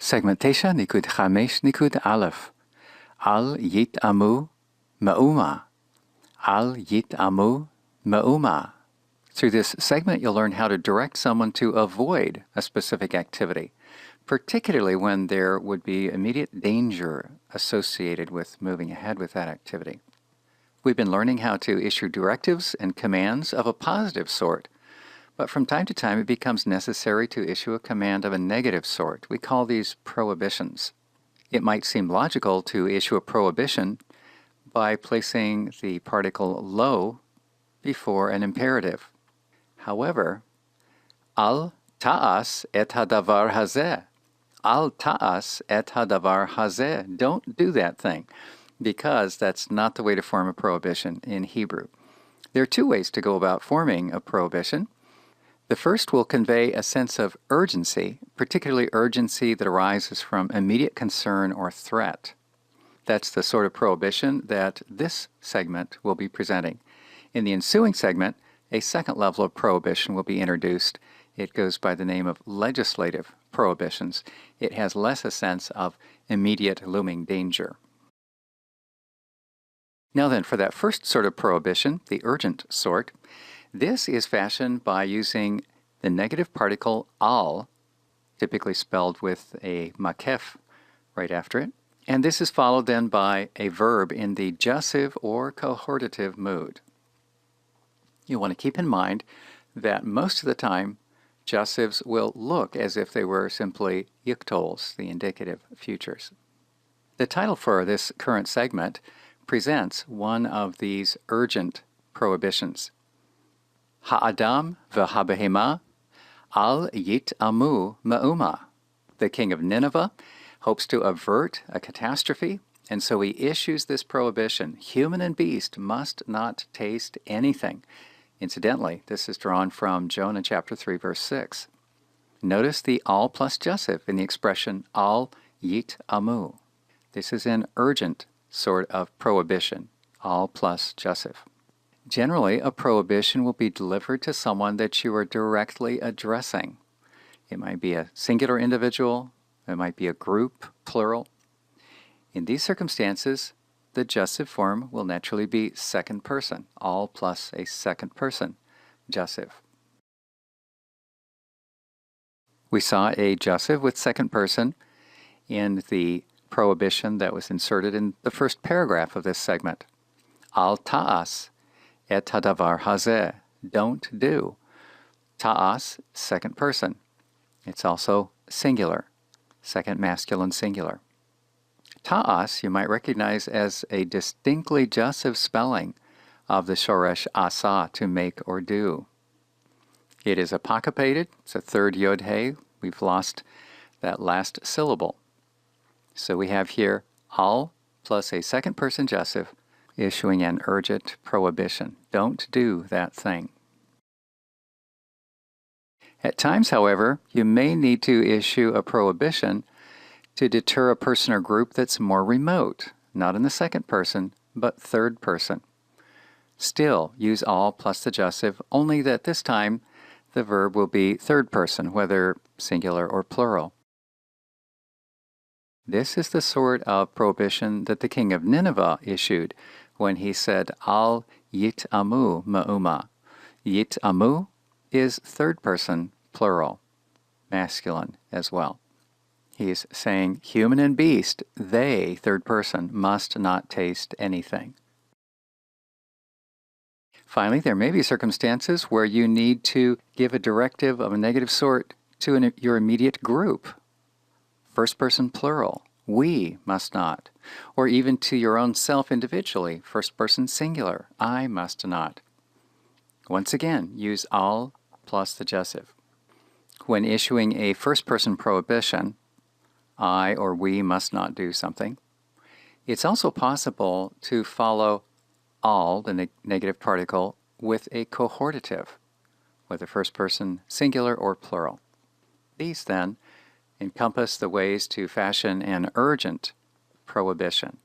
Segmentation nikud chamesh nikud alef. Al yit amu ma'uma. Al yit amu ma'uma. Through this segment, you'll learn how to direct someone to avoid a specific activity, particularly when there would be immediate danger associated with moving ahead with that activity. We've been learning how to issue directives and commands of a positive sort, but from time to time it becomes necessary to issue a command of a negative sort. We call these prohibitions. It might seem logical to issue a prohibition by placing the particle lo before an imperative. However, al ta'as et hadavar hazeh. Al ta'as et hadavar hazeh. Don't do that thing, because that's not the way to form a prohibition in Hebrew. There are two ways to go about forming a prohibition. The first will convey a sense of urgency, particularly urgency that arises from immediate concern or threat. That's the sort of prohibition that this segment will be presenting. In the ensuing segment, a second level of prohibition will be introduced. It goes by the name of legislative prohibitions. It has less a sense of immediate looming danger. Now then, for that first sort of prohibition, the urgent sort, this is fashioned by using the negative particle al, typically spelled with a makef right after it, and this is followed then by a verb in the jussive or cohortative mood. You want to keep in mind that most of the time jussives will look as if they were simply yuktols, the indicative futures. The title for this current segment presents one of these urgent prohibitions. Ha'adam v'habehema al yit amu ma'uma. The king of Nineveh hopes to avert a catastrophe, and so he issues this prohibition. Human and beast must not taste anything. Incidentally, this is drawn from Jonah chapter 3, verse 6. Notice the al plus jussive in the expression al yit amu. This is an urgent sort of prohibition, al plus jussive. Generally, a prohibition will be delivered to someone that you are directly addressing. It might be a singular individual, it might be a group, plural. In these circumstances, the jussive form will naturally be second person, all plus a second person jussive. We saw a jussive with second person in the prohibition that was inserted in the first paragraph of this segment. Al ta'as et hadavar hazeh. Don't do. Ta'as, second person. It's also singular, second masculine singular. Ta'as you might recognize as a distinctly jussive spelling of the shoresh asa, to make or do. It is apocopated, it's a third yod-hey. We've lost that last syllable. So we have here al plus a second person jussive issuing an urgent prohibition. Don't do that thing. At times, however, you may need to issue a prohibition to deter a person or group that's more remote, not in the second person, but third person. Still, use all plus the jussive, only that this time the verb will be third person, whether singular or plural. This is the sort of prohibition that the king of Nineveh issued when he said, Al yit amu ma'uma. Yit amu is third person, plural, masculine as well. He's saying human and beast, they, third person, must not taste anything. Finally, there may be circumstances where you need to give a directive of a negative sort to your immediate group. First person plural, we must not. Or even to your own self individually, first person singular, I must not. Once again, use al plus the jussive. When issuing a first person prohibition, I or we must not do something, it's also possible to follow al, the negative particle, with a cohortative, whether first person singular or plural. These then encompass the ways to fashion an urgent prohibition.